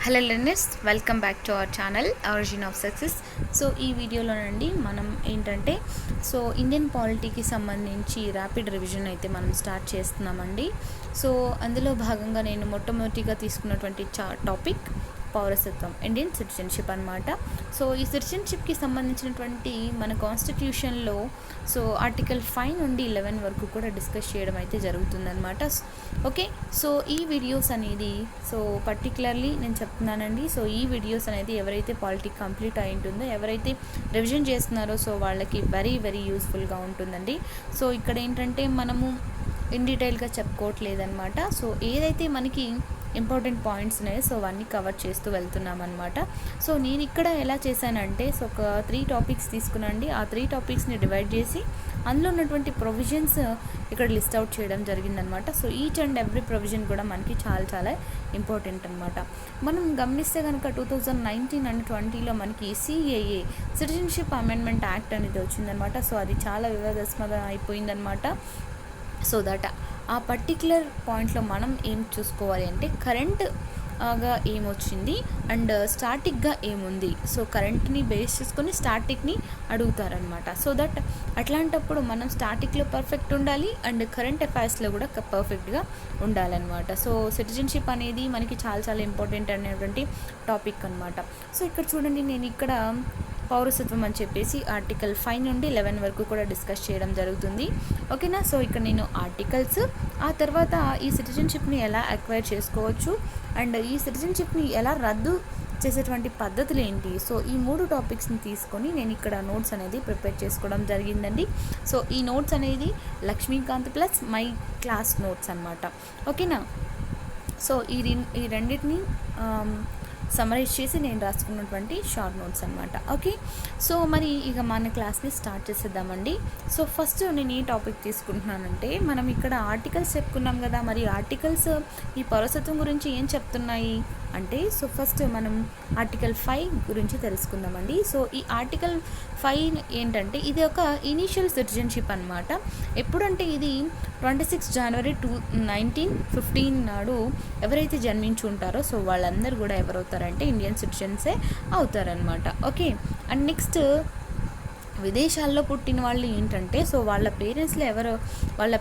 Hello learners, welcome back to our channel origin of success. So ఈ వీడియోలోనండి మనం ఏంటంటే Indian పాలిటీకి సంబంధించి ర్యాపిడ్ రివిజన్ అయితే మనం స్టార్ట్ చేస్తున్నామండి. సో అందులో భాగంగా నేను మొట్టమొదటిగా తీసుకున్నటువంటి టాపిక్ పౌరసత్వం, ఇండియన్ సిటిజన్షిప్ అనమాట. సో ఈ సిటిజన్షిప్కి సంబంధించినటువంటి మన కాన్స్టిట్యూషన్లో ఆర్టికల్ 5 నుండి 11 వరకు కూడా డిస్కస్ చేయడం అయితే జరుగుతుందన్నమాట. ఓకే, సో ఈ వీడియోస్ అనేది పర్టికులర్లీ నేను చెప్తున్నానండి. సో ఈ వీడియోస్ అనేది ఎవరైతే పాలిటిక్ కంప్లీట్ అయి ఉంటుందో, ఎవరైతే రివిజన్ చేస్తున్నారో వాళ్ళకి వెరీ వెరీ యూస్ఫుల్గా ఉంటుందండి. సో ఇక్కడ ఏంటంటే మనము ఇన్ డీటెయిల్గా చెప్పుకోవట్లేదన్నమాట. సో ఏదైతే మనకి ఇంపార్టెంట్ పాయింట్స్ ఉన్నాయి అవన్నీ కవర్ చేస్తూ వెళ్తున్నాం అనమాట. సో నేను ఇక్కడ ఎలా చేశానంటే ఒక 3 టాపిక్స్ తీసుకున్నాండి. ఆ 3 టాపిక్స్ని డివైడ్ చేసి అందులో ఉన్నటువంటి ప్రొవిజన్స్ ఇక్కడ లిస్ట్ అవుట్ చేయడం జరిగిందనమాట. So each and every provision కూడా మనకి చాలా చాలా ఇంపార్టెంట్ అనమాట. మనం గమనిస్తే కనుక 2019 అండ్ 2020లో మనకి సిఏఏ, సిటిజన్షిప్ అమెండ్మెంట్ యాక్ట్ అనేది వచ్చిందనమాట. సో అది చాలా వివాదాస్పదం అయిపోయిందనమాట. సో దట్ ఆ పర్టిక్యులర్ పాయింట్లో మనం ఏం చూసుకోవాలి అంటే కరెంట్గా ఏమొచ్చింది అండ్ స్టాటిక్గా ఏముంది. సో కరెంట్ని బేస్ చేసుకొని స్టాటిక్ని అడుగుతారనమాట. సో దట్ అట్లాంటప్పుడు మనం స్టాటిక్లో పర్ఫెక్ట్ ఉండాలి అండ్ కరెంట్ అఫైర్స్లో కూడా పర్ఫెక్ట్గా ఉండాలన్నమాట. సో సిటిజన్షిప్ అనేది మనకి చాలా చాలా ఇంపార్టెంట్ అనేటువంటి టాపిక్ అనమాట. సో ఇక్కడ చూడండి, నేను ఇక్కడ పౌరసత్వం అని చెప్పేసి ఆర్టికల్ 5 నుండి 11 వరకు కూడా డిస్కస్ చేయడం జరుగుతుంది. ఓకేనా. సో ఇక్కడ నేను ఆర్టికల్స్, ఆ తర్వాత ఈ సిటిజన్షిప్ని ఎలా అక్వైర్ చేసుకోవచ్చు అండ్ ఈ సిటిజన్షిప్ని ఎలా రద్దు చేసేటువంటి పద్ధతులు ఏంటి. సో ఈ 3 టాపిక్స్ని తీసుకొని నేను ఇక్కడ నోట్స్ అనేది ప్రిపేర్ చేసుకోవడం జరిగిందండి. సో ఈ నోట్స్ అనేది Laxmikanth plus my class notes అనమాట. ఓకేనా. సో ఈ రెండింటిని సమరైజ్ చేసి నేను రాసుకున్నటువంటి షార్ట్ నోట్స్ అనమాట. ఓకే, సో మరి ఇక మన క్లాస్ని స్టార్ట్ చేసేద్దామండి. సో ఫస్ట్ నేను ఈ టాపిక్ తీసుకుంటున్నానంటే, మనం ఇక్కడ ఆర్టికల్స్ చెప్పుకున్నాం కదా, మరి ఆర్టికల్స్ ఈ పౌరసత్వం గురించి ఏం చెప్తున్నాయి అంటే, సో ఫస్ట్ మనం ఆర్టికల్ 5 గురించి తెలుసుకుందామండి. సో ఈ ఆర్టికల్ 5 ఏంటంటే ఇది ఒక ఇనీషియల్ సిటిజన్షిప్ అనమాట. ఎప్పుడంటే ఇది 26 జనవరి 1915 నాడు ఎవరైతే జన్మించి ఉంటారో వాళ్ళందరూ కూడా ఎవరవుతారంటే ఇండియన్ సిటిజన్సే అవుతారనమాట. ఓకే, అండ్ నెక్స్ట్ విదేశాల్లో పుట్టిన వాళ్ళు ఏంటంటే వాళ్ళ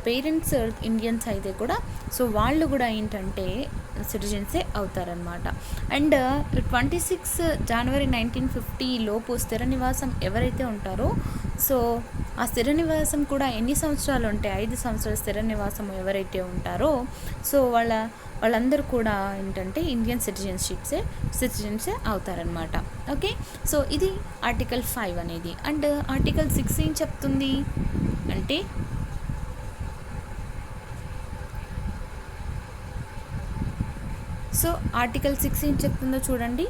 పేరెంట్స్ ఇండియన్స్ అయితే కూడా వాళ్ళు కూడా ఏంటంటే సిటిజన్సే అవుతారనమాట. అండ్ 26 జనవరి 1950 లోపు స్థిర నివాసం ఎవరైతే ఉంటారో ఆ స్థిర నివాసం కూడా ఎన్ని సంవత్సరాలు ఉంటాయి, 5 సంవత్సరాల స్థిర నివాసం ఎవరైతే ఉంటారో వాళ్ళందరూ కూడా ఏంటంటే ఇండియన్ సిటిజన్సే అవుతారనమాట. ఓకే, సో ఇది ఆర్టికల్ 5 అనేది. అండ్ ఆర్టికల్ 6 ఏం చెప్తుంది అంటే, ఆర్టికల్ 6 ఏం చెప్తుందో చూడండి.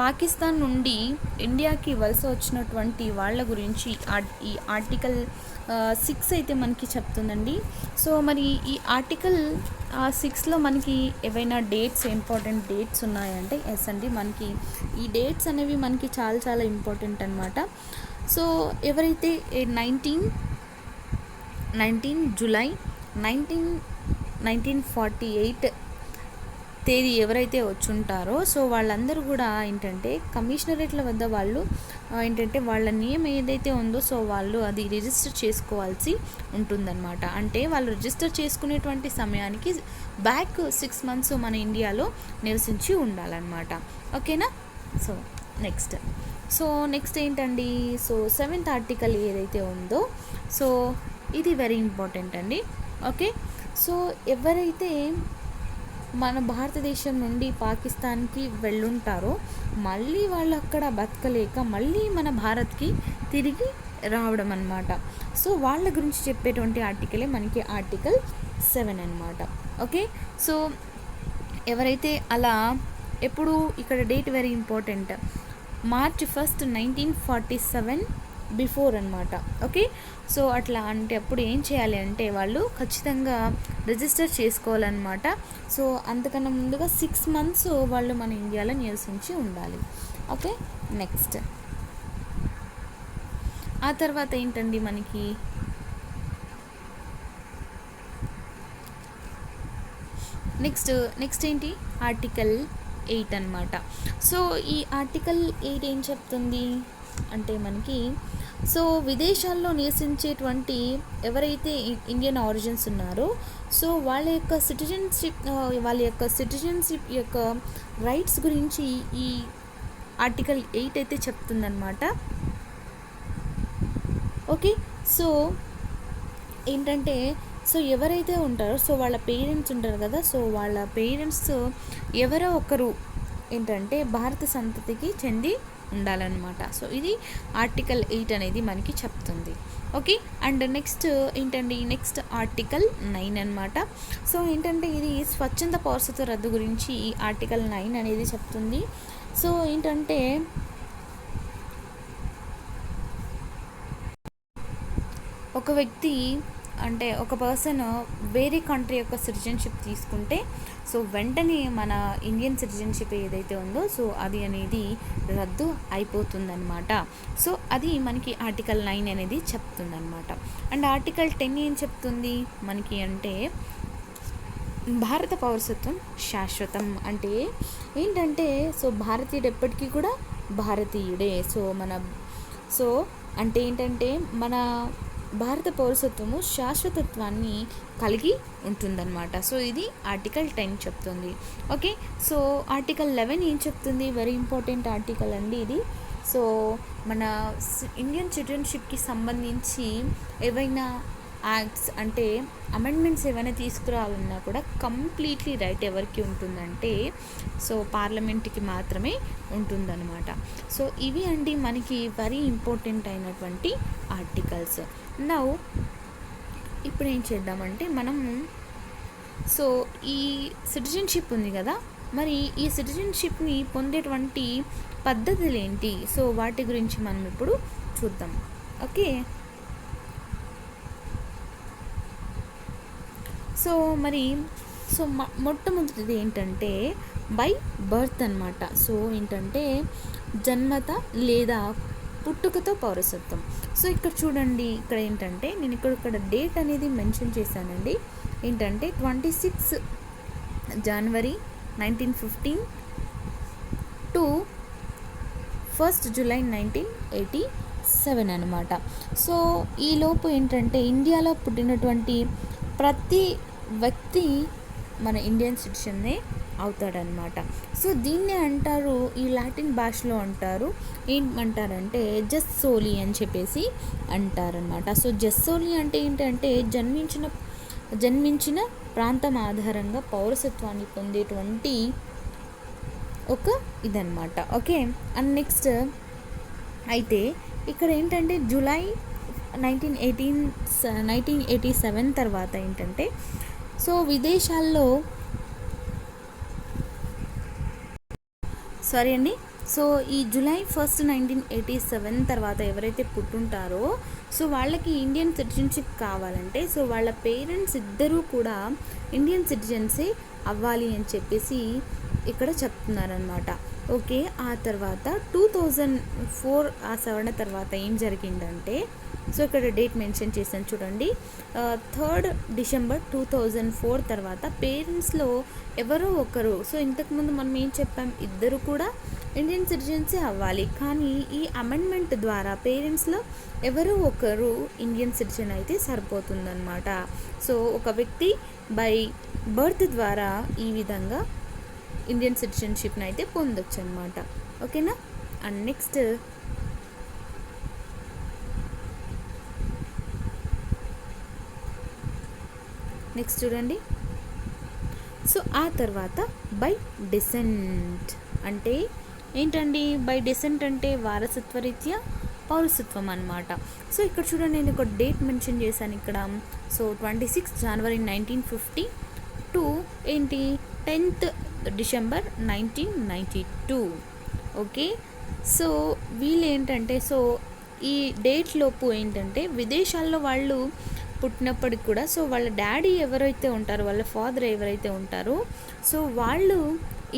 పాకిస్తాన్ నుండి ఇండియాకి వలస వచ్చినటువంటి వాళ్ళ గురించి ఈ ఆర్టికల్ 6 అయితే మనకి చెప్తుందండి. సో మరి ఈ ఆర్టికల్ 6లో మనకి ఏవైనా ఇంపార్టెంట్ డేట్స్ ఉన్నాయంటే ఎస్ అండి, మనకి ఈ డేట్స్ అనేవి మనకి చాలా చాలా ఇంపార్టెంట్ అనమాట. సో ఎవరైతే 19 జూలై 1948 తేదీ ఎవరైతే వచ్చుంటారో వాళ్ళందరూ కూడా ఏంటంటే కమిషనరేట్ల వద్ద వాళ్ళు ఏంటంటే వాళ్ళ నేమ్ ఏదైతే ఉందో వాళ్ళు అది రిజిస్టర్ చేసుకోవాల్సి ఉంటుందన్నమాట. అంటే వాళ్ళు రిజిస్టర్ చేసుకునేటువంటి సమయానికి బ్యాక్ 6 మంత్స్ మన ఇండియాలో నివసించి ఉండాలన్నమాట. ఓకేనా. నెక్స్ట్ ఏంటండి, 7th ఆర్టికల్ ఏదైతే ఉందో ఇది వెరీ ఇంపార్టెంట్ అండి. ఓకే, ఎవరైతే మన భారతదేశం నుండి పాకిస్తాన్కి వెళ్ళుంటారో మళ్ళీ వాళ్ళు అక్కడ బతకలేక మళ్ళీ మన భారత్కి తిరిగి రావడం అన్నమాట. వాళ్ళ గురించి చెప్పేటువంటి ఆర్టికలే మనకి ఆర్టికల్ 7 అనమాట. ఓకే, ఎవరైతే అలా ఎప్పుడు ఇక్కడ date very important, March 1, 1947 before అనమాట. ఓకే, అట్లా అంటే అప్పుడు ఏం చేయాలి అంటే వాళ్ళు ఖచ్చితంగా రిజిస్టర్ చేసుకోవాలన్నమాట. అంతకన్నా ముందుగా 6 మంత్స్ వాళ్ళు మన ఇండియాలో నివసించి ఉండాలి. ఓకే, నెక్స్ట్ ఆ తర్వాత ఏంటండి మనకి నెక్స్ట్ నెక్స్ట్ ఏంటి ఆర్టికల్ 8 అనమాట. సో ఈ ఆర్టికల్ 8 ఏం చెప్తుంది అంటే మనకి సో విదేశాల్లో నివసించేటువంటి ఎవరైతే ఇండియన్ ఆరిజిన్స్ ఉన్నారో సో వాళ్ళ యొక్క సిటిజన్షిప్ యొక్క రైట్స్ గురించి ఈ ఆర్టికల్ 8 అయితే చెప్తుందన్నమాట. ఓకే, సో ఏంటంటే సో ఎవరైతే ఉంటారో సో వాళ్ళ పేరెంట్స్ ఉంటారు కదా, సో వాళ్ళ పేరెంట్స్ ఎవరో ఒకరు ఏంటంటే భారత సంతతికి చెంది ఉండాలన్నమాట. సో ఇది ఆర్టికల్ 8 అనేది మనకి చెప్తుంది. ఓకే, అండ్ నెక్స్ట్ ఏంటండి నెక్స్ట్ ఆర్టికల్ 9 అనమాట. సో ఏంటంటే ఇది స్వచ్ఛంద పౌరసత్వ రద్దు గురించి ఈ ఆర్టికల్ 9 అనేది చెప్తుంది. సో ఏంటంటే ఒక వ్యక్తి అంటే ఒక పర్సన్ వేరే కంట్రీ యొక్క సిటిజన్షిప్ తీసుకుంటే సో వెంటనే మన ఇండియన్ సిటిజన్షిప్ ఏదైతే ఉందో సో అది అనేది రద్దు అయిపోతుందన్నమాట. సో అది మనకి ఆర్టికల్ 9 అనేది చెప్తుందన్నమాట. అండ్ ఆర్టికల్ 10 ఏం చెప్తుంది మనకి అంటే భారత పౌరసత్వం శాశ్వతం. అంటే ఏంటంటే సో భారతీయుడు ఎప్పటికీ కూడా భారతీయుడే. సో అంటే ఏంటంటే మన భారత పౌరసత్వము శాశ్వతత్వాన్ని కలిగి ఉంటుందన్నమాట. సో ఇది ఆర్టికల్ 10 చెప్తుంది. ఓకే, సో ఆర్టికల్ 11 ఏం చెప్తుంది? వెరీ ఇంపార్టెంట్ ఆర్టికల్ అండి ఇది. సో మన ఇండియన్ సిటిజన్షిప్కి సంబంధించి ఏవైనా యాక్ట్స్ అంటే అమెండ్మెంట్స్ ఏమైనా తీసుకురావాలన్నా కూడా కంప్లీట్లీ రైట్ ఎవరికి ఉంటుందంటే సో పార్లమెంట్కి మాత్రమే ఉంటుందన్నమాట. సో ఇవి అండి మనకి వెరీ ఇంపార్టెంట్ అయినటువంటి ఆర్టికల్స్. నౌ ఇప్పుడు ఏం చేద్దామంటే మనం సో ఈ సిటిజన్షిప్ ఉంది కదా, మరి ఈ సిటిజన్షిప్ని పొందేటువంటి పద్ధతులు ఏంటి? సో వాటి గురించి మనం ఇప్పుడు చూద్దాం. ఓకే, సో మరి సో మొట్టమొదటిది ఏంటంటే బై బర్త్ అనమాట. సో ఏంటంటే జన్మత లేదా పుట్టుకతో పౌరసత్వం. సో ఇక్కడ చూడండి, ఇక్కడ ఏంటంటే నేను ఇక్కడ డేట్ అనేది మెన్షన్ చేశానండి. ఏంటంటే 26 జనవరి 1915 టు 1 జూలై 1987 అనమాట. సో ఈలోపు ఏంటంటే ఇండియాలో పుట్టినటువంటి ప్రతి వ్యక్తి మన ఇండియన్ సిటిజన్నే అవుతాడనమాట. సో దీన్నే అంటారు, ఈ లాటిన్ భాషలో అంటారు, ఏమంటారంటే జస్సోలి అని చెప్పేసి అంటారనమాట. సో జస్సోలి అంటే ఏంటంటే జన్మించిన ప్రాంతం ఆధారంగా పౌరసత్వాన్ని పొందేటువంటి ఒక ఇదనమాట. ఓకే, అండ్ నెక్స్ట్ అయితే ఇక్కడ ఏంటంటే జూలై 1987 తర్వాత ఏంటంటే సో విదేశాల్లో సో ఈ జూలై 1 1987 తర్వాత ఎవరైతే పుట్టుంటారో సో వాళ్ళకి ఇండియన్ సిటిజన్షిప్ కావాలంటే సో వాళ్ళ పేరెంట్స్ ఇద్దరూ కూడా ఇండియన్ సిటిజన్సే అవ్వాలి అని చెప్పేసి ఇక్కడ చెప్తున్నారనమాట. ఓకే, ఆ తర్వాత 2004 ఆ సవరణ తర్వాత ఏం జరిగిందంటే సో ఇక్కడ డేట్ మెన్షన్ చేశాను చూడండి, 3 డిసెంబర్ 2004 తర్వాత పేరెంట్స్లో ఎవరో ఒకరు, సో ఇంతకుముందు మనం ఏం చెప్పాం, ఇద్దరు కూడా ఇండియన్ సిటిజన్సే అవ్వాలి, కానీ ఈ అమెండ్మెంట్ ద్వారా పేరెంట్స్లో ఎవరో ఒకరు ఇండియన్ సిటిజన్ అయితే సరిపోతుందన్నమాట. సో ఒక వ్యక్తి బై బర్త్ ద్వారా ఈ విధంగా ఇండియన్ సిటిజన్షిప్ని అయితే పొందొచ్చు అనమాట. ఓకేనా, అండ్ నెక్స్ట్ చూడండి. సో ఆ తర్వాత బై డిసెంట్ అంటే ఏంటండి? బై డిసెంట్ అంటే వారసత్వరీత్యా పౌరసత్వం అనమాట. సో ఇక్కడ చూడండి, నేను ఒక డేట్ మెన్షన్ చేశాను ఇక్కడ. సో 26 జనవరి 1950 టు ఏంటి 10th డిసెంబర్ 1992. ఓకే, సో వీళ్ళు ఏంటంటే సో ఈ డేట్ లోపు ఏంటంటే విదేశాల్లో వాళ్ళు పుట్టినప్పటికి కూడా సో వాళ్ళ డాడీ ఎవరైతే ఉంటారో, వాళ్ళ ఫాదర్ ఎవరైతే ఉంటారో సో వాళ్ళు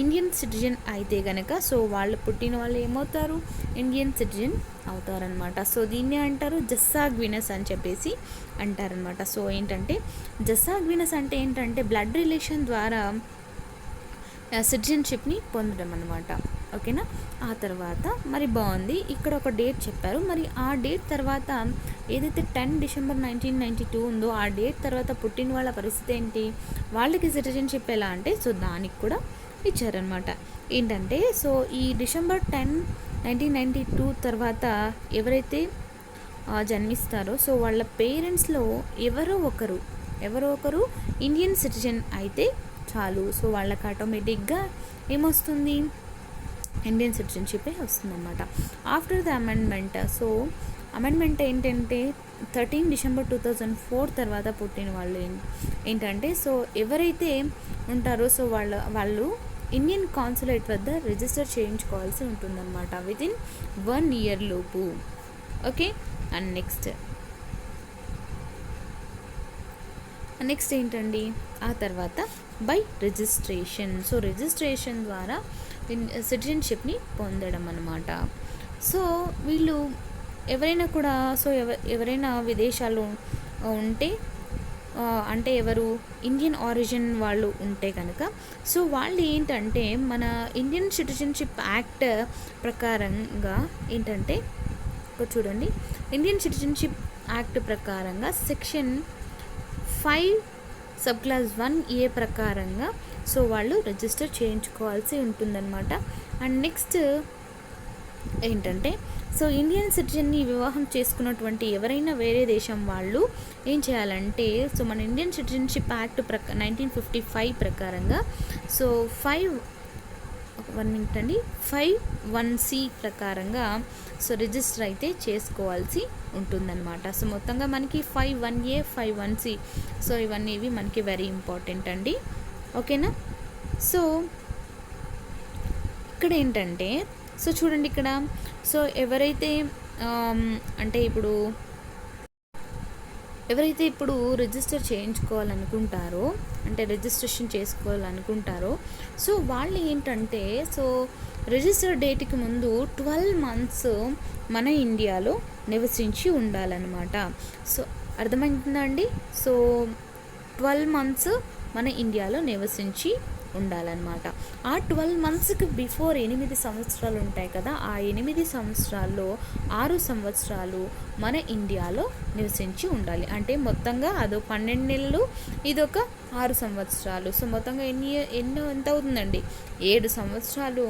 ఇండియన్ సిటిజన్ అయితే కనుక సో వాళ్ళు పుట్టిన వాళ్ళు ఏమవుతారు, ఇండియన్ సిటిజన్ అవుతారనమాట. సో దీన్ని అంటారు జస్సాగ్వినస్ అని చెప్పేసి అంటారనమాట. సో ఏంటంటే జస్సాగ్వినస్ అంటే ఏంటంటే బ్లడ్ రిలేషన్ ద్వారా సిటిజన్షిప్ని పొందడం అనమాట. ఓకేనా. ఆ తర్వాత మరి బాగుంది, ఇక్కడ ఒక డేట్ చెప్పారు. మరి ఆ డేట్ తర్వాత ఏదైతే 10 డిసెంబర్ 1992 ఉందో ఆ డేట్ తర్వాత పుట్టిన వాళ్ళ పరిస్థితి ఏంటి, వాళ్ళకి సిటిజన్షిప్ ఎలా అంటే సో దానికి కూడా ఇచ్చారనమాట. ఏంటంటే సో ఈ డిసెంబర్ 10, 1992 తర్వాత ఎవరైతే జన్మిస్తారో సో వాళ్ళ పేరెంట్స్లో ఎవరో ఒకరు ఇండియన్ సిటిజన్ అయితే చాలు. సో వాళ్ళకి ఆటోమేటిక్గా ఏమొస్తుంది, ఇండియన్ సిటిజన్షిప్ వస్తుందన్నమాట. After the amendment, so amendment ఏంటంటే 13 డిసెంబర్ 2004 తర్వాత పుట్టిన వాళ్ళు ఏంటంటే సో ఎవరైతే ఉంటారో సో వాళ్ళు ఇండియన్ కాన్సులేట్ వద్ద రిజిస్టర్ చేయించుకోవాల్సి ఉంటుందన్నమాట వితిన్ 1 year లోపు. ఓకే. అండ్ నెక్స్ట్ ఏంటండి, ఆ తర్వాత బై రిజిస్ట్రేషన్. సో రిజిస్ట్రేషన్ ద్వారా సిటిజన్షిప్ని పొందడం అన్నమాట. సో వీళ్ళు ఎవరైనా కూడా సో ఎవరైనా విదేశాల్లో ఉంటే అంటే ఎవరు ఇండియన్ ఆరిజిన్ వాళ్ళు ఉంటే కనుక సో వాళ్ళు ఏంటంటే మన ఇండియన్ సిటిజన్షిప్ యాక్ట్ ప్రకారంగా ఏంటంటే చూడండి, ఇండియన్ సిటిజన్షిప్ యాక్ట్ ప్రకారంగా సెక్షన్ 5 సబ్ క్లాస్ 1A ప్రకారంగా సో వాళ్ళు రిజిస్టర్ చేయించుకోవాల్సి ఉంటుందన్నమాట. అండ్ నెక్స్ట్ ఏంటంటే సో ఇండియన్ సిటిజన్ని వివాహం చేసుకున్నటువంటి ఎవరైనా వేరే దేశం వాళ్ళు ఏం చేయాలంటే సో మన ఇండియన్ సిటిజన్షిప్ యాక్ట్ 1955 ప్రకారంగా సో 5(1)(c) ప్రకారంగా సో రిజిస్టర్ అయితే చేసుకోవాల్సి ఉంటుందన్నమాట. సో మొత్తంగా మనకి 5(1)(a), 5(1)(c) సో ఇవన్నీ మనకి వెరీ ఇంపార్టెంట్ అండి. ఓకేనా. సో ఇక్కడ ఏంటంటే సో చూడండి ఇక్కడ సో ఎవరైతే ఇప్పుడు రిజిస్టర్ చేయించుకోవాలనుకుంటారో అంటే రిజిస్ట్రేషన్ చేసుకోవాలనుకుంటారో సో వాళ్ళు ఏంటంటే సో రిజిస్టర్ డేట్కి ముందు 12 months మన ఇండియాలో నివసించి ఉండాలన్నమాట. సో అర్థమవుతుందా అండి. సో 12 months మన ఇండియాలో నివసించి ఉండాలన్నమాట. ఆ 12 monthsకి బిఫోర్ 8 సంవత్సరాలు ఉంటాయి కదా, ఆ 8 సంవత్సరాల్లో 6 సంవత్సరాలు మన ఇండియాలో నివసించి ఉండాలి. అంటే మొత్తంగా అదో 12 నెలలు, ఇదొక 6 సంవత్సరాలు. సో మొత్తంగా ఎంత అవుతుందండి, 7 సంవత్సరాలు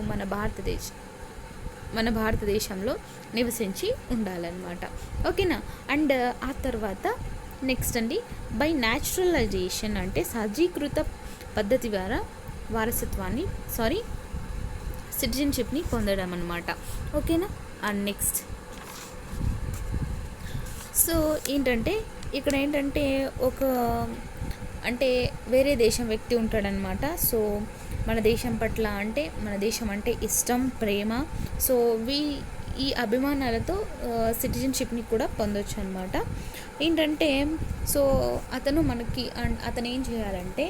మన భారతదేశంలో నివసించి ఉండాలన్నమాట. ఓకేనా. అండ్ ఆ తర్వాత నెక్స్ట్ అండి బై న్యాచురలైజేషన్ అంటే సహజీకృత పద్ధతి ద్వారా సిటిజన్షిప్ని పొందడం అన్నమాట. ఓకేనా. అండ్ నెక్స్ట్ సో ఏంటంటే ఇక్కడ ఏంటంటే అంటే వేరే దేశం వ్యక్తి ఉంటాడనమాట. సో మన దేశం పట్ల అంటే మన దేశం అంటే ఇష్టం, ప్రేమ, సో ఈ అభిమానాలతో సిటిజన్షిప్ని కూడా పొందొచ్చు అనమాట. ఏంటంటే సో అతను ఏం చేయాలంటే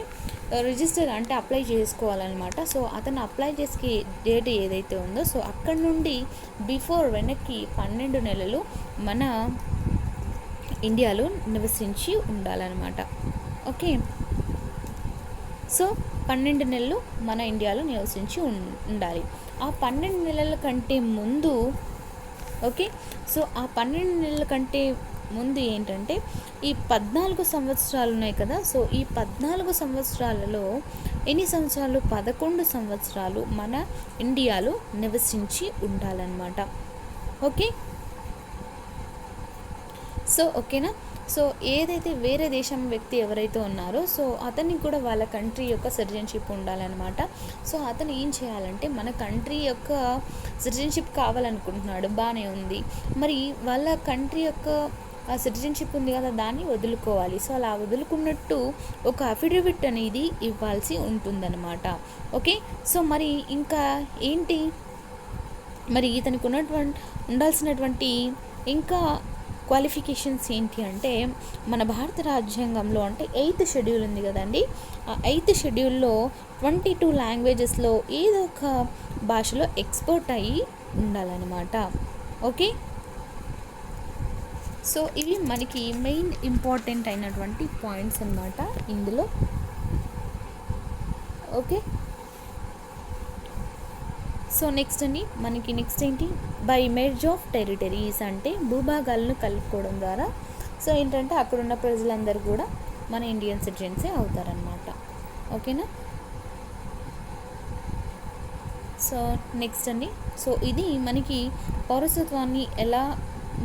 రిజిస్టర్ అంటే అప్లై చేసుకోవాలన్నమాట. సో అతను అప్లై చేసే డేట్ ఏదైతే ఉందో సో అక్కడ నుండి వెనక్కి 12 నెలలు మన ఇండియాలో నివసించి ఉండాలన్నమాట. ఓకే. సో 12 నెలలు మన ఇండియాలో నివసించి ఉండాలి. ఆ 12 నెలల కంటే ముందు ఓకే. సో ఆ 12 నెలల కంటే ముందు ఏంటంటే ఈ 14 సంవత్సరాలు ఉన్నాయి కదా, సో ఈ 14 సంవత్సరాలలో ఎన్ని సంవత్సరాలు, 11 సంవత్సరాలు మన ఇండియాలో నివసించి ఉండాలన్నమాట. ఓకే. సో ఓకేనా. సో ఏదైతే వేరే దేశం వ్యక్తి ఎవరైతే ఉన్నారో సో అతనికి కూడా వాళ్ళ కంట్రీ యొక్క సిటిజన్షిప్ ఉండాలన్నమాట. సో అతను ఏం చేయాలంటే మన కంట్రీ యొక్క సిటిజన్షిప్ కావాలనుకుంటున్నాడు, బాగానే ఉంది, మరి వాళ్ళ కంట్రీ యొక్క సిటిజన్షిప్ ఉంది కదా దాన్ని వదులుకోవాలి. సో అలా వదులుకున్నట్టు ఒక అఫిడవిట్ అనేది ఇవ్వాల్సి ఉంటుందన్నమాట. ఓకే. సో మరి ఇంకా ఏంటి, మరి ఇతనికి ఉండాల్సినటువంటి ఇంకా క్వాలిఫికేషన్స్ ఏంటి అంటే మన భారత రాజ్యాంగంలో అంటే 8th షెడ్యూల్ ఉంది కదండి, ఆ 8th షెడ్యూల్లో 22 లాంగ్వేజెస్లో ఏదో ఒక భాషలో ఎక్స్పర్ట్ అయ్యి ఉండాలన్నమాట. ఓకే, సో ఇవి మనకి మెయిన్ ఇంపార్టెంట్ అయినటువంటి పాయింట్స్ అన్నమాట ఇందులో. ఓకే, సో నెక్స్ట్ ఏంటి, బై మెర్జ్ ఆఫ్ టెరిటరీస్ అంటే భూభాగాలను కలుపుకోవడం ద్వారా సో ఏంటంటే అక్కడున్న ప్రజలందరూ కూడా మన ఇండియన్ సిటిజన్సే అవుతారనమాట. ఓకేనా, సో నెక్స్ట్ సో ఇది మనకి పౌరసత్వాన్ని ఎలా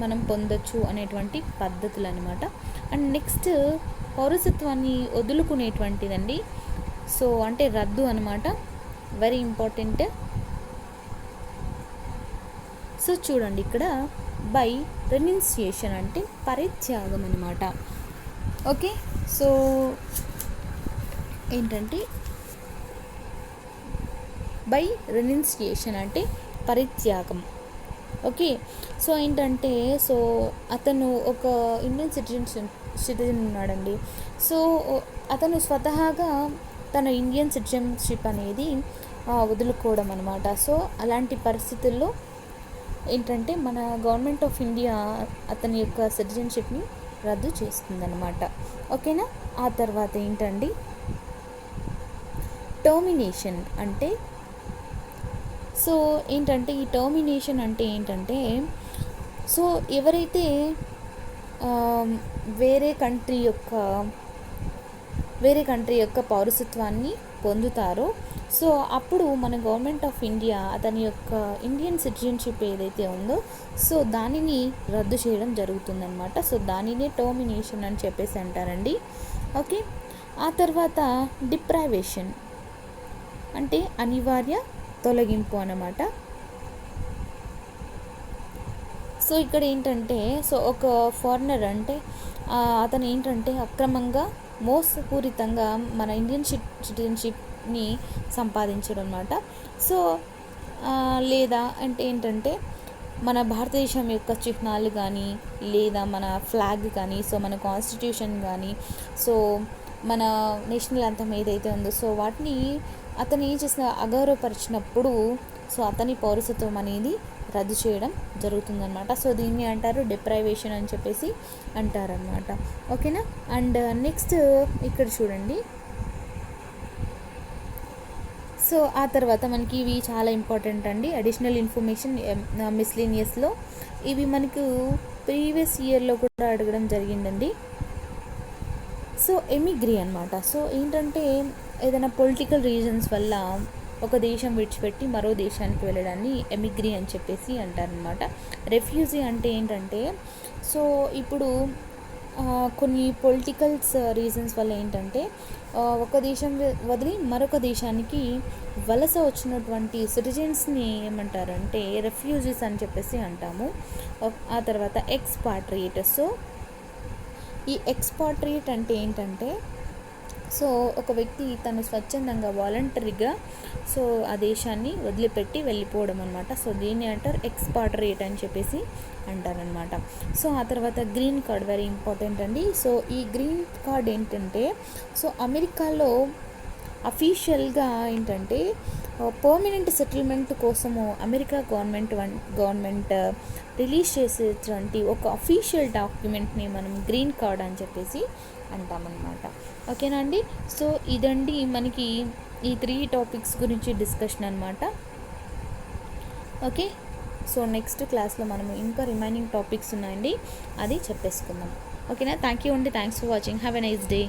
మనం పొందొచ్చు అనేటువంటి పద్ధతులు అనమాట. అండ్ నెక్స్ట్ పౌరసత్వాన్ని వదులుకునేటువంటిదండి, సో అంటే రద్దు అనమాట, వెరీ ఇంపార్టెంట్. సో చూడండి ఇక్కడ బై రెన్యున్సియేషన్ అంటే పరిత్యాగం అనమాట. ఓకే, సో ఏంటంటే బై రెన్యున్సియేషన్ అంటే పరిత్యాగం. ఓకే, సో ఏంటంటే సో అతను ఒక ఇండియన్ సిటిజన్ ఉన్నాడండి. సో అతను స్వతహాగా తన ఇండియన్ సిటిజన్షిప్ అనేది వదులుకోవడం అనమాట. సో అలాంటి పరిస్థితుల్లో ఏంటంటే మన గవర్నమెంట్ ఆఫ్ ఇండియా అతని యొక్క సిటిజన్షిప్ని రద్దు చేస్తుందన్నమాట. ఓకేనా, ఆ తర్వాత ఏంటండి టర్మినేషన్ అంటే, సో ఏంటంటే ఈ టర్మినేషన్ అంటే ఏంటంటే సో ఎవరైతే వేరే కంట్రీ యొక్క పౌరసత్వాన్ని పొందుతారో సో అప్పుడు మన గవర్నమెంట్ ఆఫ్ ఇండియా అతని యొక్క ఇండియన్ సిటిజన్షిప్ ఏదైతే ఉందో సో దానిని రద్దు చేయడం జరుగుతుందన్నమాట. సో దానినే టర్మినేషన్ అని చెప్పేసి అంటారండి. ఓకే, ఆ తర్వాత డిప్రైవేషన్ అంటే అనివార్య తొలగింపు అన్నమాట. సో ఇక్కడ ఏంటంటే సో ఒక ఫారినర్ అంటే అతను ఏంటంటే అక్రమంగా మోసపూరితంగా మన ఇండియన్ సిటిజన్షిప్ని సంపాదించడం అన్నమాట. సో లేదా అంటే ఏంటంటే మన భారతదేశం యొక్క చిహ్నాలు కానీ లేదా మన ఫ్లాగ్ కానీ సో మన కాన్స్టిట్యూషన్ కానీ సో మన నేషనల్ యాంథమ్ ఏదైతే ఉందో సో వాటిని అతను ఏం చేసిన అగౌరవపరిచినప్పుడు సో అతని పౌరసత్వం అనేది రద్దు చేయడం జరుగుతుందన్నమాట. సో దీన్ని అంటారు డిప్రైవేషన్ అని చెప్పేసి అంటారనమాట. ఓకేనా, అండ్ నెక్స్ట్ ఇక్కడ చూడండి, సో ఆ తర్వాత మనకి ఇవి చాలా ఇంపార్టెంట్ అండి. అడిషనల్ ఇన్ఫర్మేషన్ మిస్లీనియస్లో ఇవి మనకు ప్రీవియస్ ఇయర్లో కూడా అడగడం జరిగిందండి. సో ఎమిగ్రీ అనమాట. సో ఏంటంటే ఏదైనా పొలిటికల్ రీజన్స్ వల్ల ఒక దేశం విడిచిపెట్టి మరో దేశానికి వెళ్ళడాన్ని ఎమిగ్రీ అని చెప్పేసి అంటారనమాట. రెఫ్యూజీ అంటే ఏంటంటే సో ఇప్పుడు కొన్ని పొలిటికల్స్ రీజన్స్ వల్ల ఏంటంటే ఒక దేశం వదిలి మరొక దేశానికి వలస వచ్చినటువంటి సిటిజన్స్ని ఏమంటారంటే రెఫ్యూజీస్ అని చెప్పేసి అంటాము. ఆ తర్వాత ఎక్స్పాట్రియేట్. సో ఈ ఎక్స్పాట్రియేట్ అంటే ఏంటంటే సో ఒక వ్యక్తి తను స్వచ్ఛందంగా వాలంటరీగా సో ఆ దేశాన్ని వదిలిపెట్టి వెళ్ళిపోవడం అనమాట. సో దీన్ని అంటారు ఎక్స్పాట్రియేట్ అని చెప్పేసి అంటారనమాట. సో ఆ తర్వాత గ్రీన్ కార్డ్ వెరీ ఇంపార్టెంట్ అండి. సో ఈ గ్రీన్ కార్డ్ ఏంటంటే సో అమెరికాలో అఫీషియల్గా ఏంటంటే పర్మనెంట్ సెటిల్మెంట్ కోసము అమెరికా గవర్నమెంట్ రిలీజ్ చేసేటువంటి ఒక అఫీషియల్ డాక్యుమెంట్ని మనం గ్రీన్ కార్డ్ అని చెప్పేసి అంటామన్నమాట. ఓకేనా అండి, సో ఇదండి మనకి ఈ 3 టాపిక్స్ గురించి డిస్కషన్ అనమాట. ఓకే, సో నెక్స్ట్ క్లాస్లో మనము ఇంకా రిమైనింగ్ టాపిక్స్ ఉన్నాయండి, అది చెప్పేసుకుందాం. ఓకేనా, థ్యాంక్ యూ అండి, thanks for watching, have a nice day.